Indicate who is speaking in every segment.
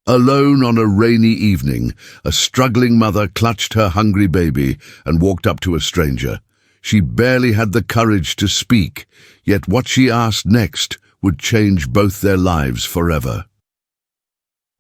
Speaker 1: Alone on a rainy evening, a struggling mother clutched her hungry baby and walked up to a stranger. She barely had the courage to speak, yet what she asked next would change both their lives forever.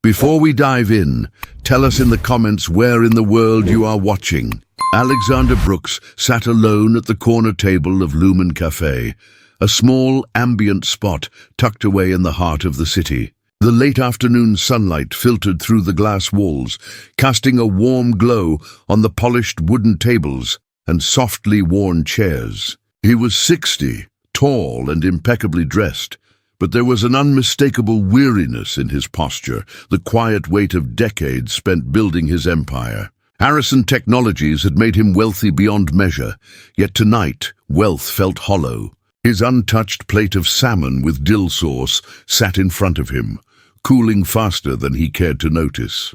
Speaker 1: Before we dive in, tell us in the comments where in the world you are watching. Alexander Brooks sat alone at the corner table of Lumen Cafe, a small ambient spot tucked away in the heart of the city. The late afternoon sunlight filtered through the glass walls, casting a warm glow on the polished wooden tables and softly worn chairs. He was 60, tall and impeccably dressed, but there was an unmistakable weariness in his posture, the quiet weight of decades spent building his empire. Harrison Technologies had made him wealthy beyond measure, yet tonight wealth felt hollow. His untouched plate of salmon with dill sauce sat in front of him, cooling faster than he cared to notice.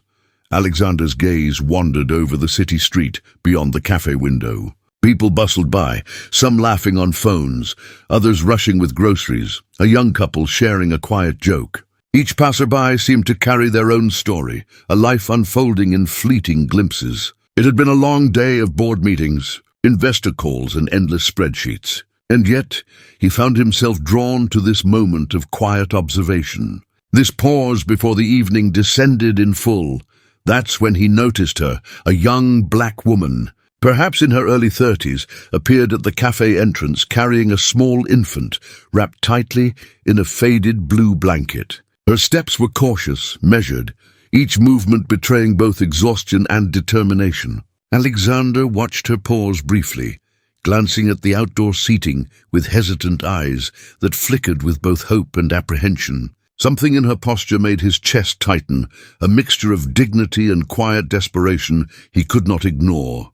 Speaker 1: Alexander's gaze wandered over the city street beyond the cafe window. People bustled by, some laughing on phones, others rushing with groceries, a young couple sharing a quiet joke. Each passerby seemed to carry their own story, a life unfolding in fleeting glimpses. It had been a long day of board meetings, investor calls, and endless spreadsheets. And yet, he found himself drawn to this moment of quiet observation. This pause before the evening descended in full. That's when he noticed her, a young black woman, perhaps in her early 30s, appeared at the cafe entrance carrying a small infant, wrapped tightly in a faded blue blanket. Her steps were cautious, measured, each movement betraying both exhaustion and determination. Alexander watched her pause briefly, glancing at the outdoor seating with hesitant eyes that flickered with both hope and apprehension. Something in her posture made his chest tighten, a mixture of dignity and quiet desperation he could not ignore.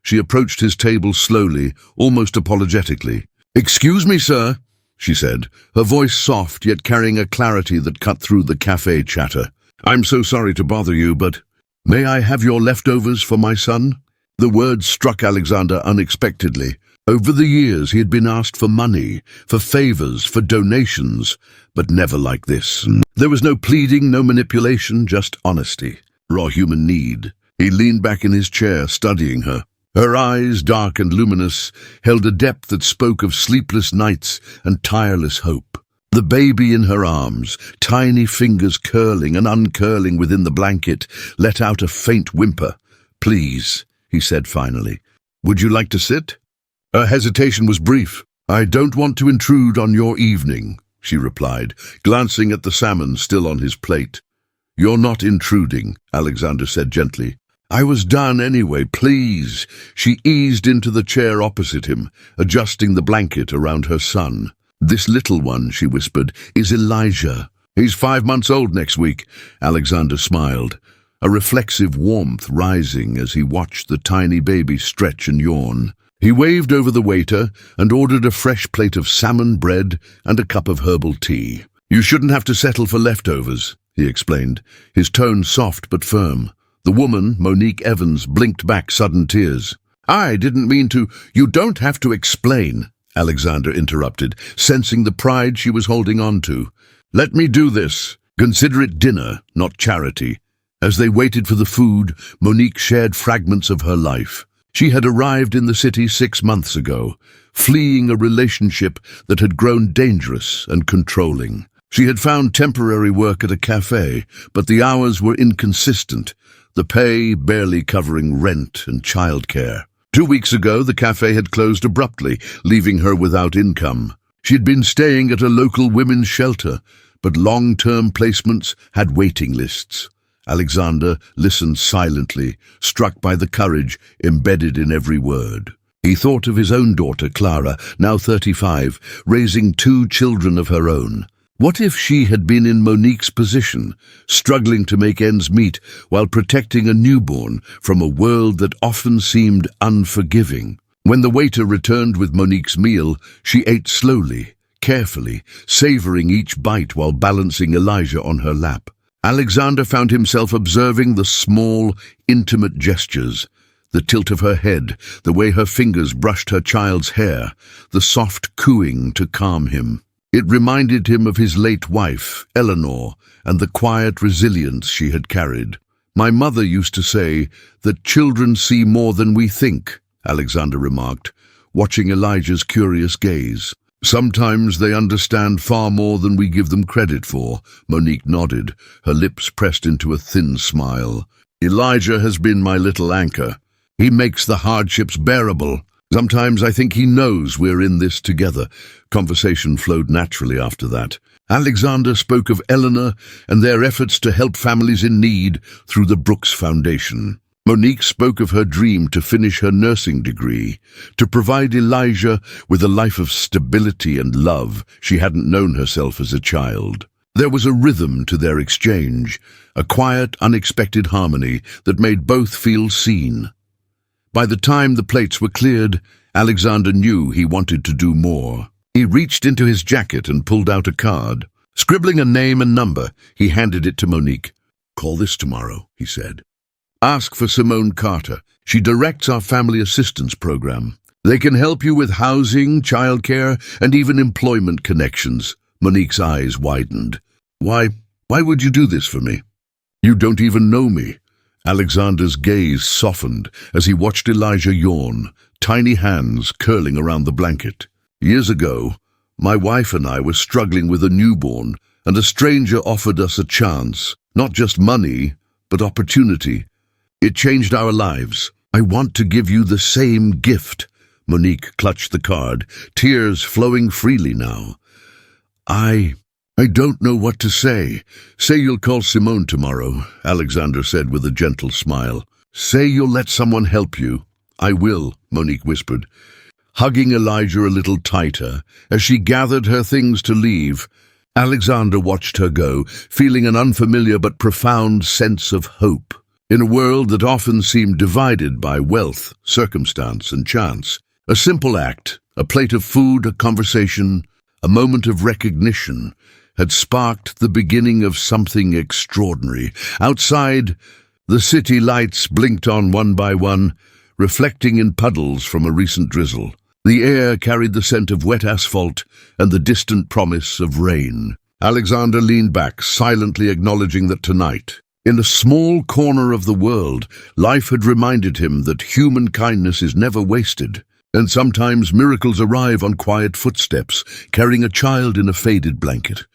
Speaker 1: She approached his table slowly, almost apologetically. "Excuse me, sir," she said, her voice soft yet carrying a clarity that cut through the cafe chatter. "I'm so sorry to bother you, but may I have your leftovers for my son?" The words struck Alexander unexpectedly. Over the years he had been asked for money, for favors, for donations, but never like this. There was no pleading, no manipulation, just honesty, raw human need. He leaned back in his chair, studying her. Her eyes, dark and luminous, held a depth that spoke of sleepless nights and tireless hope. The baby in her arms, tiny fingers curling and uncurling within the blanket, let out a faint whimper. "Please," he said finally, "would you like to sit?" Her hesitation was brief. "I don't want to intrude on your evening," she replied, glancing at the salmon still on his plate. "You're not intruding," Alexander said gently. "I was done anyway, please." She eased into the chair opposite him, adjusting the blanket around her son. "This little one," she whispered, "is Elijah. He's 5 months old next week." Alexander smiled, a reflexive warmth rising as he watched the tiny baby stretch and yawn. He waved over the waiter and ordered a fresh plate of salmon bread and a cup of herbal tea. "You shouldn't have to settle for leftovers," he explained, his tone soft but firm. The woman, Monique Evans, blinked back sudden tears. "I didn't mean to—" "You don't have to explain," Alexander interrupted, sensing the pride she was holding on to. "Let me do this. Consider it dinner, not charity." As they waited for the food, Monique shared fragments of her life. She had arrived in the city 6 months ago, fleeing a relationship that had grown dangerous and controlling. She had found temporary work at a cafe, but the hours were inconsistent, the pay barely covering rent and childcare. 2 weeks ago, the cafe had closed abruptly, leaving her without income. She had been staying at a local women's shelter, but long-term placements had waiting lists. Alexander listened silently, struck by the courage embedded in every word. He thought of his own daughter, Clara, now 35, raising 2 children of her own. What if she had been in Monique's position, struggling to make ends meet while protecting a newborn from a world that often seemed unforgiving? When the waiter returned with Monique's meal, she ate slowly, carefully, savoring each bite while balancing Elijah on her lap. Alexander found himself observing the small, intimate gestures, the tilt of her head, the way her fingers brushed her child's hair, the soft cooing to calm him. It reminded him of his late wife, Eleanor, and the quiet resilience she had carried. "My mother used to say that children see more than we think," Alexander remarked, watching Elijah's curious gaze. "Sometimes they understand far more than we give them credit for," Monique nodded, her lips pressed into a thin smile. "Elijah has been my little anchor. He makes the hardships bearable. Sometimes I think he knows we're in this together." Conversation flowed naturally after that. Alexander spoke of Eleanor and their efforts to help families in need through the Brooks Foundation. Monique spoke of her dream to finish her nursing degree, to provide Elijah with a life of stability and love she hadn't known herself as a child. There was a rhythm to their exchange, a quiet, unexpected harmony that made both feel seen. By the time the plates were cleared, Alexander knew he wanted to do more. He reached into his jacket and pulled out a card. Scribbling a name and number, he handed it to Monique. "Call this tomorrow," he said. "Ask for Simone Carter. She directs our family assistance program. They can help you with housing, childcare, and even employment connections." Monique's eyes widened. Why would you do this for me? You don't even know me." Alexander's gaze softened as he watched Elijah yawn, tiny hands curling around the blanket. "Years ago, my wife and I were struggling with a newborn, and a stranger offered us a chance, not just money, but opportunity. It changed our lives. I want to give you the same gift." Monique clutched the card, tears flowing freely now. I don't know what to say." "Say you'll call Simone tomorrow," Alexander said with a gentle smile. "Say you'll let someone help you." "I will," Monique whispered, hugging Elijah a little tighter as she gathered her things to leave. Alexander watched her go, feeling an unfamiliar but profound sense of hope. In a world that often seemed divided by wealth, circumstance, and chance, a simple act, a plate of food, a conversation, a moment of recognition, had sparked the beginning of something extraordinary. Outside, the city lights blinked on one by one, reflecting in puddles from a recent drizzle. The air carried the scent of wet asphalt and the distant promise of rain. Alexander leaned back, silently acknowledging that tonight, in a small corner of the world, life had reminded him that human kindness is never wasted, and sometimes miracles arrive on quiet footsteps, carrying a child in a faded blanket.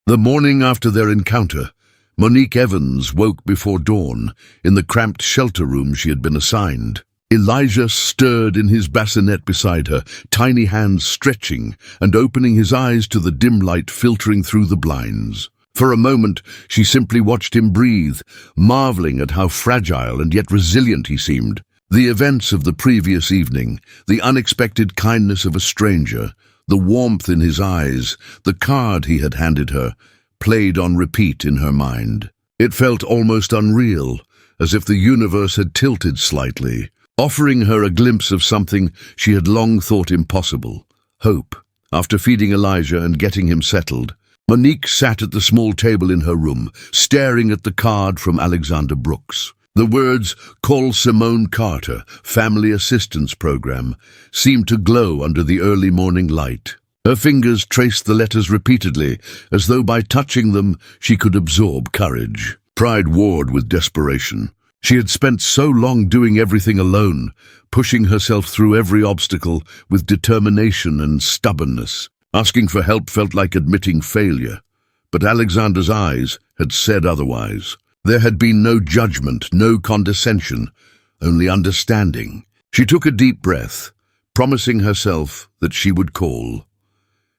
Speaker 1: The morning after their encounter, Monique Evans woke before dawn in the cramped shelter room she had been assigned. Elijah stirred in his bassinet beside her, tiny hands stretching and opening his eyes to the dim light filtering through the blinds. For a moment, she simply watched him breathe, marveling at how fragile and yet resilient he seemed. The events of the previous evening, the unexpected kindness of a stranger, the warmth in his eyes, the card he had handed her, played on repeat in her mind. It felt almost unreal, as if the universe had tilted slightly, offering her a glimpse of something she had long thought impossible: hope. After feeding Elijah and getting him settled, Monique sat at the small table in her room, staring at the card from Alexander Brooks. The words, "Call Simone Carter, Family Assistance Program," seemed to glow under the early morning light. Her fingers traced the letters repeatedly, as though by touching them she could absorb courage. Pride warred with desperation. She had spent so long doing everything alone, pushing herself through every obstacle with determination and stubbornness. Asking for help felt like admitting failure, but Alexander's eyes had said otherwise. There had been no judgment, no condescension, only understanding. She took a deep breath, promising herself that she would call.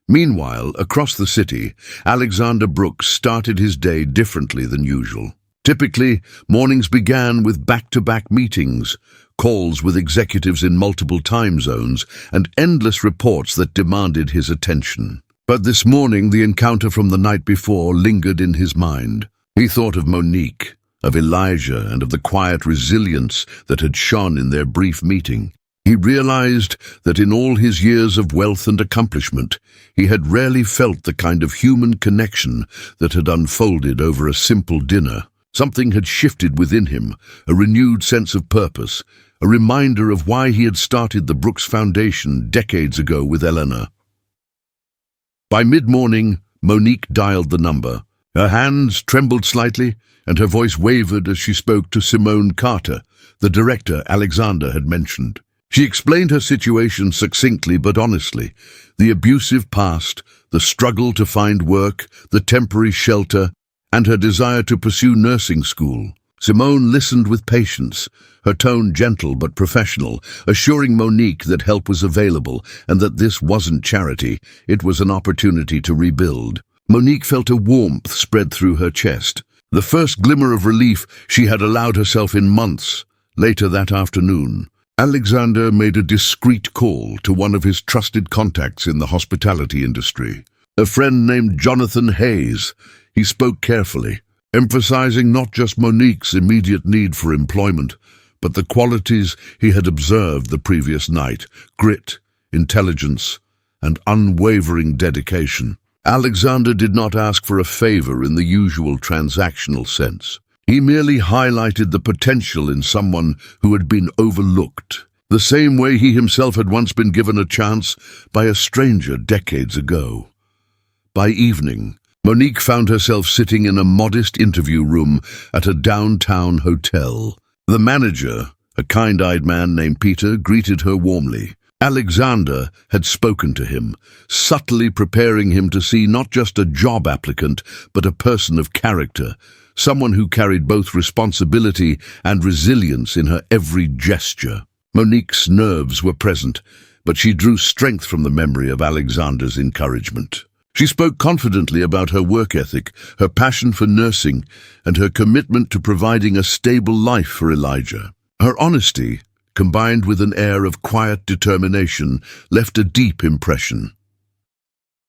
Speaker 1: Meanwhile, across the city, Alexander Brooks started his day differently than usual. Typically, mornings began with back-to-back meetings, calls with executives in multiple time zones, and endless reports that demanded his attention. But this morning, the encounter from the night before lingered in his mind. He thought of Monique, of Elijah, and of the quiet resilience that had shone in their brief meeting. He realized that in all his years of wealth and accomplishment, he had rarely felt the kind of human connection that had unfolded over a simple dinner. Something had shifted within him, a renewed sense of purpose, a reminder of why he had started the Brooks Foundation decades ago with Eleanor. By mid-morning, Monique dialed the number. Her hands trembled slightly, and her voice wavered as she spoke to Simone Carter, the director Alexander had mentioned. She explained her situation succinctly but honestly: the abusive past, the struggle to find work, the temporary shelter, and her desire to pursue nursing school. Simone listened with patience, her tone gentle but professional, assuring Monique that help was available and that this wasn't charity, it was an opportunity to rebuild. Monique felt a warmth spread through her chest, the first glimmer of relief she had allowed herself in months. Later that afternoon, Alexander made a discreet call to one of his trusted contacts in the hospitality industry, a friend named Jonathan Hayes. He spoke carefully, emphasizing not just Monique's immediate need for employment, but the qualities he had observed the previous night: grit, intelligence, and unwavering dedication. Alexander did not ask for a favor in the usual transactional sense. He merely highlighted the potential in someone who had been overlooked, the same way he himself had once been given a chance by a stranger decades ago. By evening, Monique found herself sitting in a modest interview room at a downtown hotel. The manager, a kind-eyed man named Peter, greeted her warmly. Alexander had spoken to him, subtly preparing him to see not just a job applicant, but a person of character, someone who carried both responsibility and resilience in her every gesture. Monique's nerves were present, but she drew strength from the memory of Alexander's encouragement. She spoke confidently about her work ethic, her passion for nursing, and her commitment to providing a stable life for Elijah. Her honesty, combined with an air of quiet determination, left a deep impression.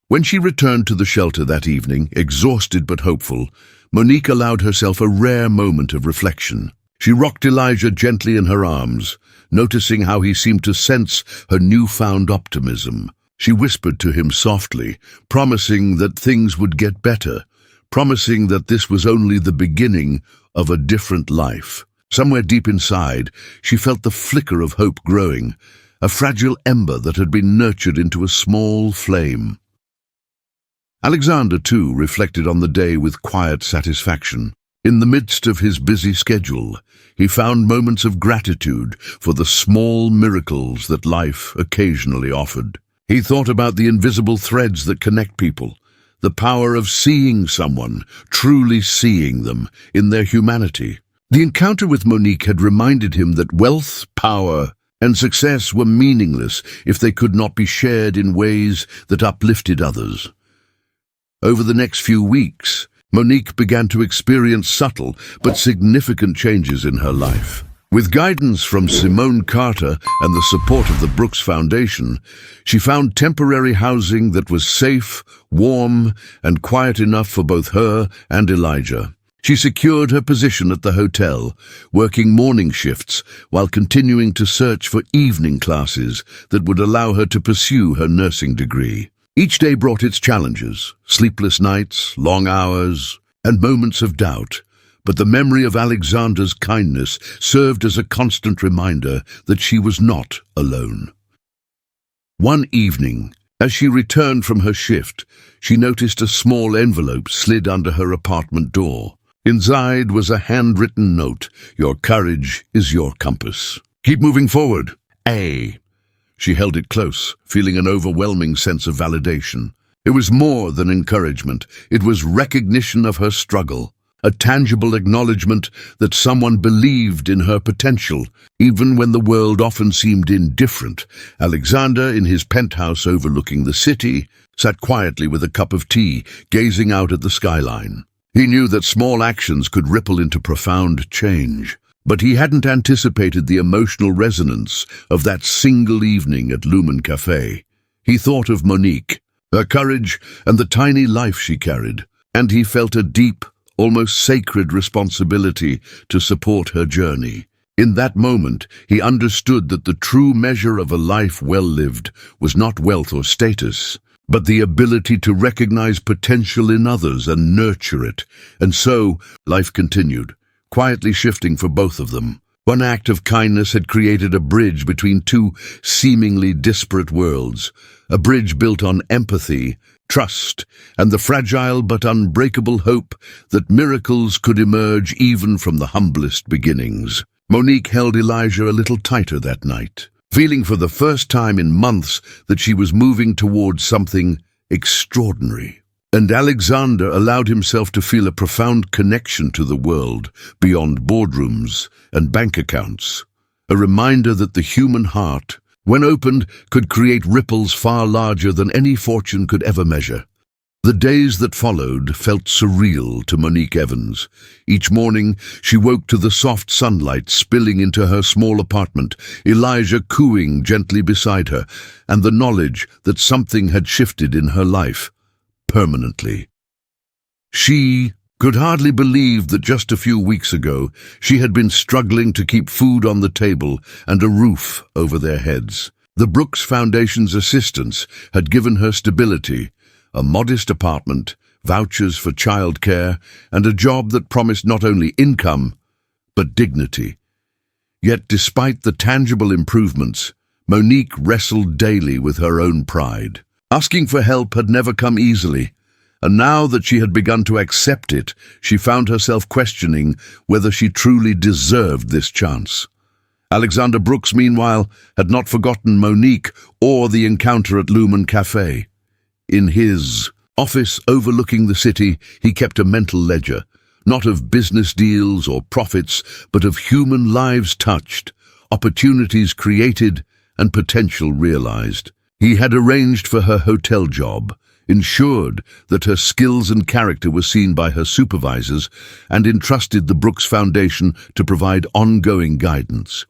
Speaker 1: When she returned to the shelter that evening, exhausted but hopeful, Monique allowed herself a rare moment of reflection. She rocked Elijah gently in her arms, noticing how he seemed to sense her newfound optimism. She whispered to him softly, promising that things would get better, promising that this was only the beginning of a different life. Somewhere deep inside, she felt the flicker of hope growing, a fragile ember that had been nurtured into a small flame. Alexander, too, reflected on the day with quiet satisfaction. In the midst of his busy schedule, he found moments of gratitude for the small miracles that life occasionally offered. He thought about the invisible threads that connect people, the power of seeing someone, truly seeing them, in their humanity. The encounter with Monique had reminded him that wealth, power, and success were meaningless if they could not be shared in ways that uplifted others. Over the next few weeks, Monique began to experience subtle but significant changes in her life. With guidance from Simone Carter and the support of the Brooks Foundation, she found temporary housing that was safe, warm, and quiet enough for both her and Elijah. She secured her position at the hotel, working morning shifts while continuing to search for evening classes that would allow her to pursue her nursing degree. Each day brought its challenges: sleepless nights, long hours, and moments of doubt. But the memory of Alexander's kindness served as a constant reminder that she was not alone. One evening, as she returned from her shift, she noticed a small envelope slid under her apartment door. Inside was a handwritten note: "Your courage is your compass. Keep moving forward. A." She held it close, feeling an overwhelming sense of validation. It was more than encouragement. It was recognition of her struggle, a tangible acknowledgement that someone believed in her potential, even when the world often seemed indifferent. Alexander, in his penthouse overlooking the city, sat quietly with a cup of tea, gazing out at the skyline. He knew that small actions could ripple into profound change, but he hadn't anticipated the emotional resonance of that single evening at Lumen Cafe. He thought of Monique, her courage, and the tiny life she carried, and he felt a deep, almost sacred responsibility to support her journey. In that moment, he understood that the true measure of a life well lived was not wealth or status, but the ability to recognize potential in others and nurture it. And so, life continued, quietly shifting for both of them. One act of kindness had created a bridge between two seemingly disparate worlds, a bridge built on empathy, trust, and the fragile but unbreakable hope that miracles could emerge even from the humblest beginnings. Monique held Elijah a little tighter that night, feeling for the first time in months that she was moving towards something extraordinary. And Alexander allowed himself to feel a profound connection to the world beyond boardrooms and bank accounts, a reminder that the human heart, when opened, could create ripples far larger than any fortune could ever measure. The days that followed felt surreal to Monique Evans. Each morning, she woke to the soft sunlight spilling into her small apartment, Elijah cooing gently beside her, and the knowledge that something had shifted in her life, permanently. She could hardly believe that just a few weeks ago, she had been struggling to keep food on the table and a roof over their heads. The Brooks Foundation's assistance had given her stability, a modest apartment, vouchers for childcare, and a job that promised not only income, but dignity. Yet despite the tangible improvements, Monique wrestled daily with her own pride. Asking for help had never come easily, and now that she had begun to accept it, she found herself questioning whether she truly deserved this chance. Alexander Brooks, meanwhile, had not forgotten Monique or the encounter at Lumen Cafe. In his office overlooking the city, he kept a mental ledger, not of business deals or profits, but of human lives touched, opportunities created, and potential realized. He had arranged for her hotel job, ensured that her skills and character were seen by her supervisors, and entrusted the Brooks Foundation to provide ongoing guidance.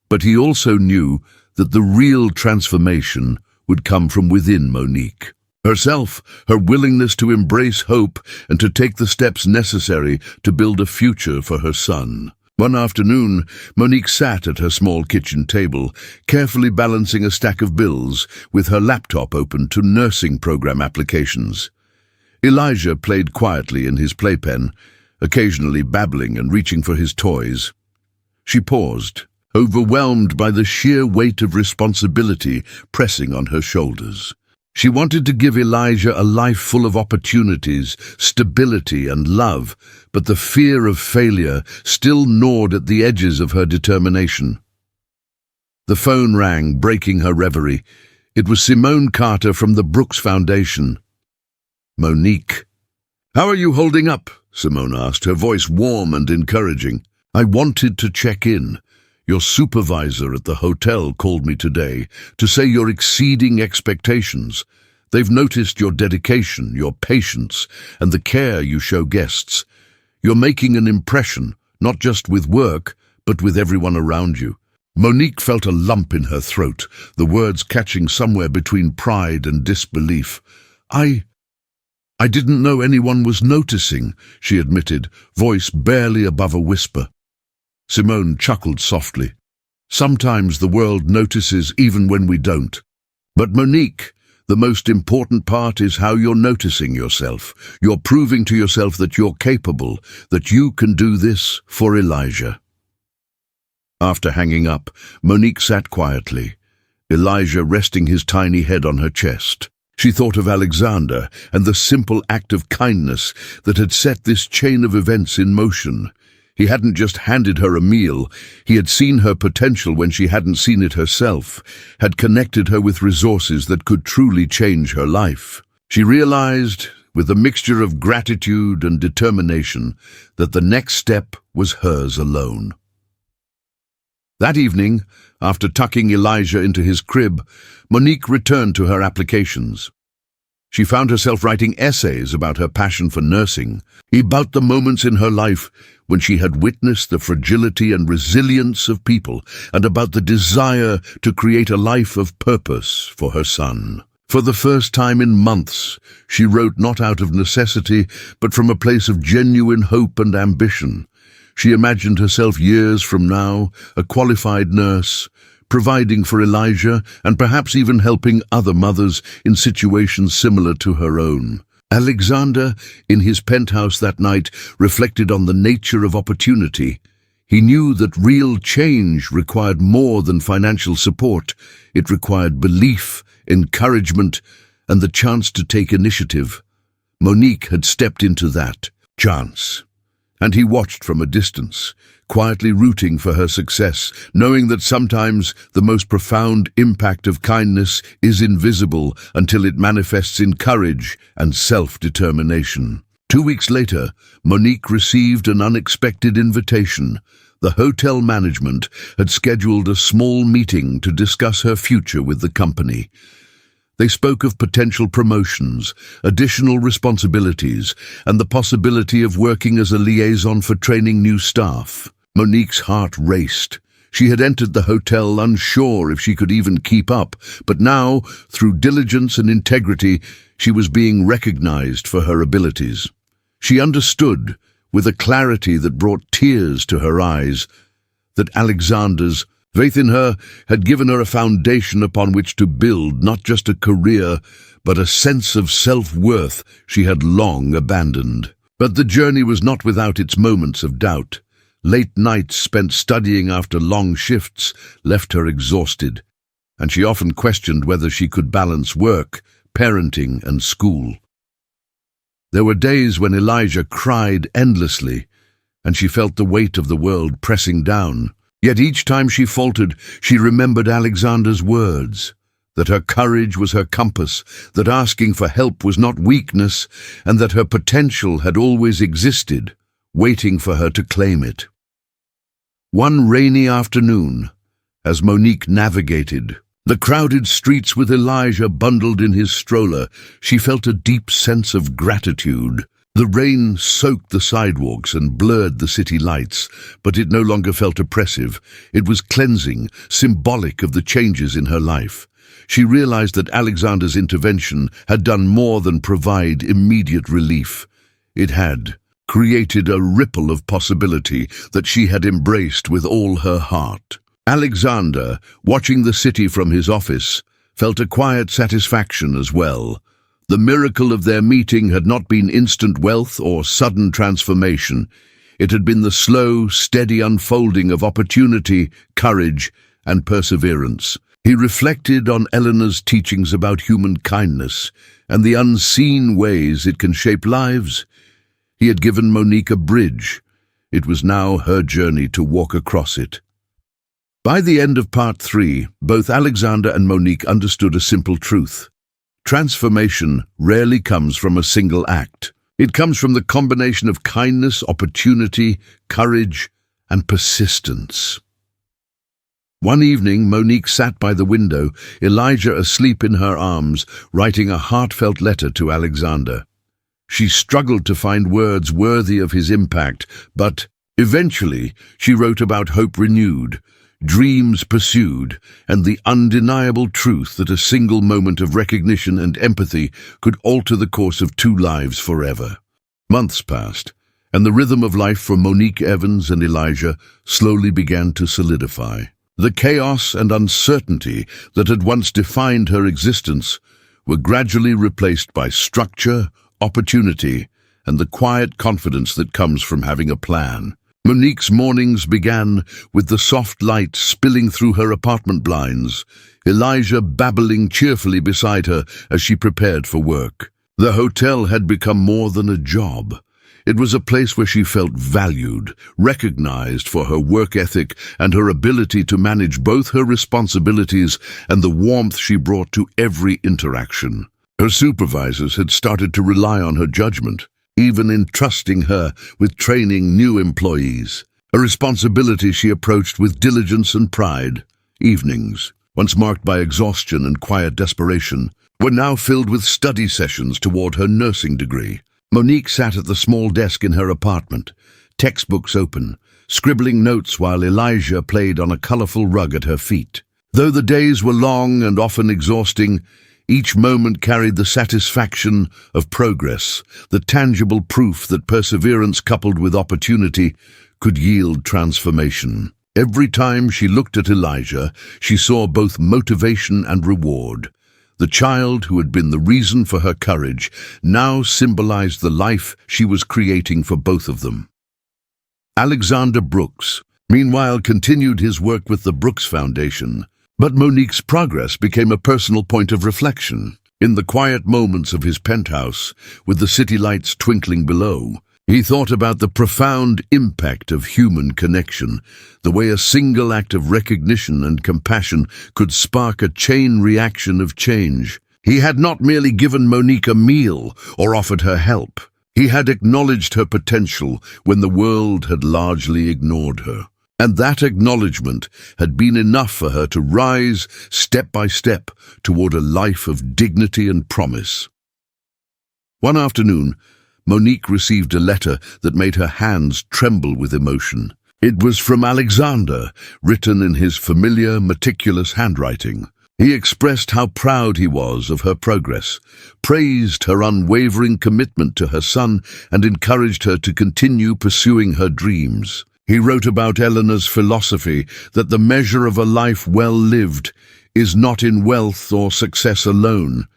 Speaker 1: But he also knew that the real transformation would come from within Monique herself, her willingness to embrace hope and to take the steps necessary to build a future for her son. One afternoon, Monique sat at her small kitchen table, carefully balancing a stack of bills, with her laptop open to nursing program applications. Elijah played quietly in his playpen, occasionally babbling and reaching for his toys. She paused, overwhelmed by the sheer weight of responsibility pressing on her shoulders. She wanted to give Elijah a life full of opportunities, stability, and love, but the fear of failure still gnawed at the edges of her determination. The phone rang, breaking her reverie. It was Simone Carter from the Brooks Foundation. "Monique." "How are you holding up?" Simone asked, her voice warm and encouraging. "I wanted to check in. Your supervisor at the hotel called me today to say you're exceeding expectations. They've noticed your dedication, your patience, and the care you show guests. You're making an impression, not just with work, but with everyone around you." Monique felt a lump in her throat, the words catching somewhere between pride and disbelief. I didn't know anyone was noticing," she admitted, voice barely above a whisper. Simone chuckled softly. "Sometimes the world notices even when we don't. But Monique, the most important part is how you're noticing yourself. You're proving to yourself that you're capable, that you can do this for Elijah." After hanging up, Monique sat quietly, Elijah resting his tiny head on her chest. She thought of Alexander and the simple act of kindness that had set this chain of events in motion. He hadn't just handed her a meal, he had seen her potential when she hadn't seen it herself, had connected her with resources that could truly change her life. She realized, with a mixture of gratitude and determination, that the next step was hers alone. That evening, after tucking Elijah into his crib, Monique returned to her applications. She found herself writing essays about her passion for nursing, about the moments in her life when she had witnessed the fragility and resilience of people, and about the desire to create a life of purpose for her son. For the first time in months, she wrote not out of necessity, but from a place of genuine hope and ambition. She imagined herself years from now, a qualified nurse, providing for Elijah and perhaps even helping other mothers in situations similar to her own. Alexander, in his penthouse that night, reflected on the nature of opportunity. He knew that real change required more than financial support. It required belief, encouragement, and the chance to take initiative. Monique had stepped into that chance, and he watched from a distance, quietly rooting for her success, knowing that sometimes the most profound impact of kindness is invisible until it manifests in courage and self-determination. 2 weeks later, Monique received an unexpected invitation. The hotel management had scheduled a small meeting to discuss her future with the company. They spoke of potential promotions, additional responsibilities, and the possibility of working as a liaison for training new staff. Monique's heart raced. She had entered the hotel unsure if she could even keep up, but now, through diligence and integrity, she was being recognized for her abilities. She understood, with a clarity that brought tears to her eyes, that Alexander's faith in her had given her a foundation upon which to build not just a career, but a sense of self-worth she had long abandoned. But the journey was not without its moments of doubt. Late nights spent studying after long shifts left her exhausted, and she often questioned whether she could balance work, parenting, and school. There were days when Elijah cried endlessly, and she felt the weight of the world pressing down. Yet each time she faltered, she remembered Alexander's words, that her courage was her compass, that asking for help was not weakness, and that her potential had always existed, waiting for her to claim it. One rainy afternoon, as Monique navigated the crowded streets with Elijah bundled in his stroller, she felt a deep sense of gratitude. The rain soaked the sidewalks and blurred the city lights, but it no longer felt oppressive. It was cleansing, symbolic of the changes in her life. She realized that Alexander's intervention had done more than provide immediate relief. It had created a ripple of possibility that she had embraced with all her heart. Alexander, watching the city from his office, felt a quiet satisfaction as well. The miracle of their meeting had not been instant wealth or sudden transformation. It had been the slow, steady unfolding of opportunity, courage, and perseverance. He reflected on Eleanor's teachings about human kindness and the unseen ways it can shape lives. He had given Monique a bridge. It was now her journey to walk across it. By the end of part 3, both Alexander and Monique understood a simple truth. Transformation rarely comes from a single act. It comes from the combination of kindness, opportunity, courage, and persistence. One evening, Monique sat by the window, Elijah asleep in her arms, writing a heartfelt letter to Alexander. She struggled to find words worthy of his impact, but eventually she wrote about hope renewed, dreams pursued, and the undeniable truth that a single moment of recognition and empathy could alter the course of 2 lives forever. Months passed, and the rhythm of life for Monique Evans and Elijah slowly began to solidify. The chaos and uncertainty that had once defined her existence were gradually replaced by structure, opportunity, and the quiet confidence that comes from having a plan. Monique's mornings began with the soft light spilling through her apartment blinds, Elijah babbling cheerfully beside her as she prepared for work. The hotel had become more than a job. It was a place where she felt valued, recognized for her work ethic and her ability to manage both her responsibilities and the warmth she brought to every interaction. Her supervisors had started to rely on her judgment, even entrusting her with training new employees, a responsibility she approached with diligence and pride. Evenings, once marked by exhaustion and quiet desperation, were now filled with study sessions toward her nursing degree. Monique sat at the small desk in her apartment, textbooks open, scribbling notes while Elijah played on a colorful rug at her feet. Though the days were long and often exhausting, each moment carried the satisfaction of progress, the tangible proof that perseverance coupled with opportunity could yield transformation. Every time she looked at Elijah, she saw both motivation and reward. The child who had been the reason for her courage now symbolized the life she was creating for both of them. Alexander Brooks, meanwhile, continued his work with the Brooks Foundation, but Monique's progress became a personal point of reflection. In the quiet moments of his penthouse, with the city lights twinkling below, he thought about the profound impact of human connection, the way a single act of recognition and compassion could spark a chain reaction of change. He had not merely given Monique a meal or offered her help. He had acknowledged her potential when the world had largely ignored her. And that acknowledgement had been enough for her to rise step by step toward a life of dignity and promise. One afternoon, Monique received a letter that made her hands tremble with emotion. It was from Alexander, written in his familiar, meticulous handwriting. He expressed how proud he was of her progress, praised her unwavering commitment to her son, and encouraged her to continue pursuing her dreams. He wrote about Eleanor's philosophy that the measure of a life well lived is not in wealth or success alone,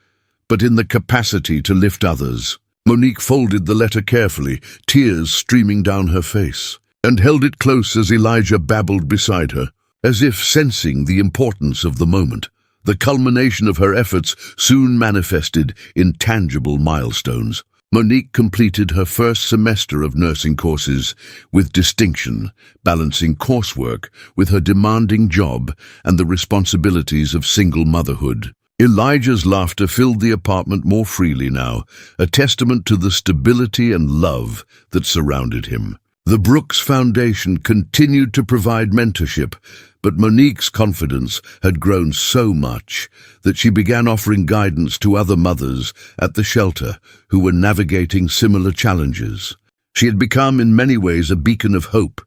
Speaker 1: but in the capacity to lift others. Monique folded the letter carefully, tears streaming down her face, and held it close as Elijah babbled beside her, as if sensing the importance of the moment. The culmination of her efforts soon manifested in tangible milestones. Monique completed her first semester of nursing courses with distinction, balancing coursework with her demanding job and the responsibilities of single motherhood. Elijah's laughter filled the apartment more freely now, a testament to the stability and love that surrounded him. The Brooks Foundation continued to provide mentorship, but Monique's confidence had grown so much that she began offering guidance to other mothers at the shelter who were navigating similar challenges. She had become in many ways a beacon of hope,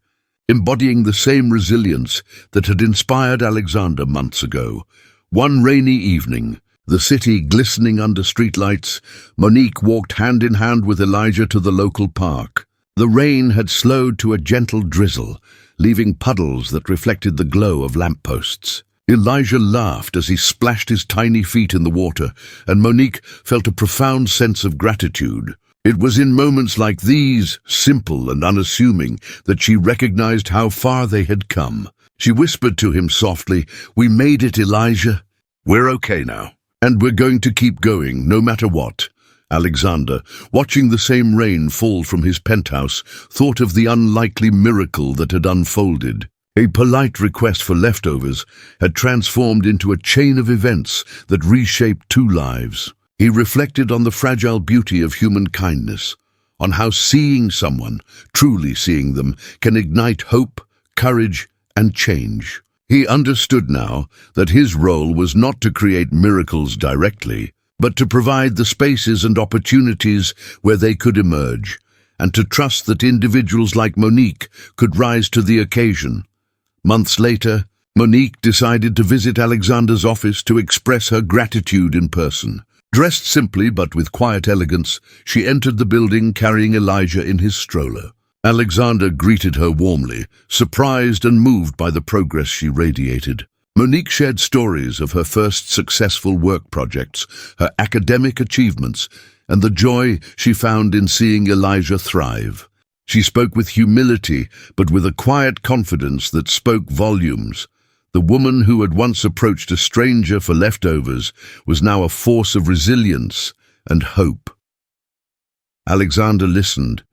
Speaker 1: embodying the same resilience that had inspired Alexander months ago. One rainy evening, the city glistening under streetlights, Monique walked hand in hand with Elijah to the local park. The rain had slowed to a gentle drizzle, leaving puddles that reflected the glow of lampposts. Elijah laughed as he splashed his tiny feet in the water, and Monique felt a profound sense of gratitude. It was in moments like these, simple and unassuming, that she recognized how far they had come. She whispered to him softly, "We made it, Elijah. We're okay now, and we're going to keep going, no matter what." Alexander, watching the same rain fall from his penthouse, thought of the unlikely miracle that had unfolded. A polite request for leftovers had transformed into a chain of events that reshaped two lives. He reflected on the fragile beauty of human kindness, on how seeing someone, truly seeing them, can ignite hope, courage, and change. He understood now that his role was not to create miracles directly, but to provide the spaces and opportunities where they could emerge, and to trust that individuals like Monique could rise to the occasion. Months later, Monique decided to visit Alexander's office to express her gratitude in person. Dressed simply but with quiet elegance, she entered the building carrying Elijah in his stroller. Alexander greeted her warmly, surprised and moved by the progress she radiated. Monique shared stories of her first successful work projects, her academic achievements, and the joy she found in seeing Elijah thrive. She spoke with humility, but with a quiet confidence that spoke volumes. The woman who had once approached a stranger for leftovers was now a force of resilience and hope. Alexander listened,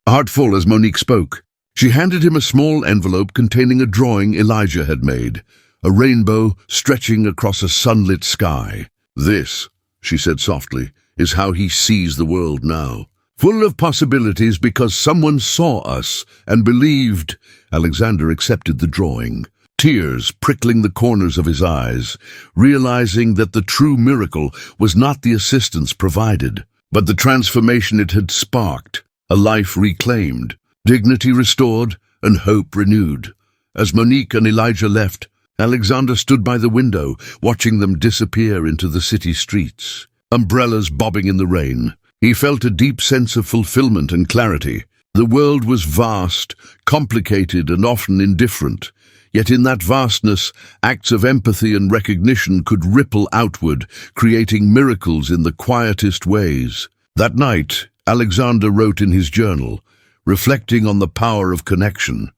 Speaker 1: heartful as Monique spoke. She handed him a small envelope containing a drawing Elijah had made, a rainbow stretching across a sunlit sky. "This," she said softly, "is how he sees the world now. Full of possibilities because someone saw us and believed." Alexander accepted the drawing, tears prickling the corners of his eyes, realizing that the true miracle was not the assistance provided, but the transformation it had sparked, a life reclaimed, dignity restored, and hope renewed. As Monique and Elijah left, Alexander stood by the window, watching them disappear into the city streets, umbrellas bobbing in the rain. He felt a deep sense of fulfillment and clarity. The world was vast, complicated, and often indifferent. Yet in that vastness, acts of empathy and recognition could ripple outward, creating miracles in the quietest ways. That night, Alexander wrote in his journal, reflecting on the power of connection.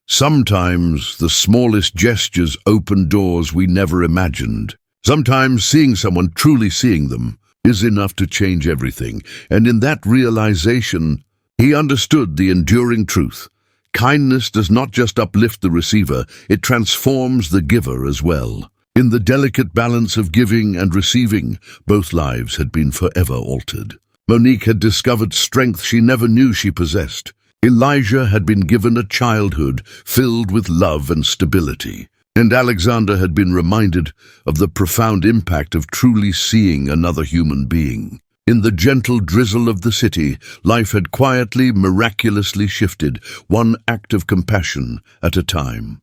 Speaker 1: "Sometimes the smallest gestures open doors we never imagined. Sometimes seeing someone truly seeing them is enough to change everything, and in that realization, he understood the enduring truth. Kindness does not just uplift the receiver, it transforms the giver as well. In the delicate balance of giving and receiving, both lives had been forever altered. Monique had discovered strength she never knew she possessed. Elijah had been given a childhood filled with love and stability. And Alexander had been reminded of the profound impact of truly seeing another human being. In the gentle drizzle of the city, life had quietly, miraculously shifted, one act of compassion at a time.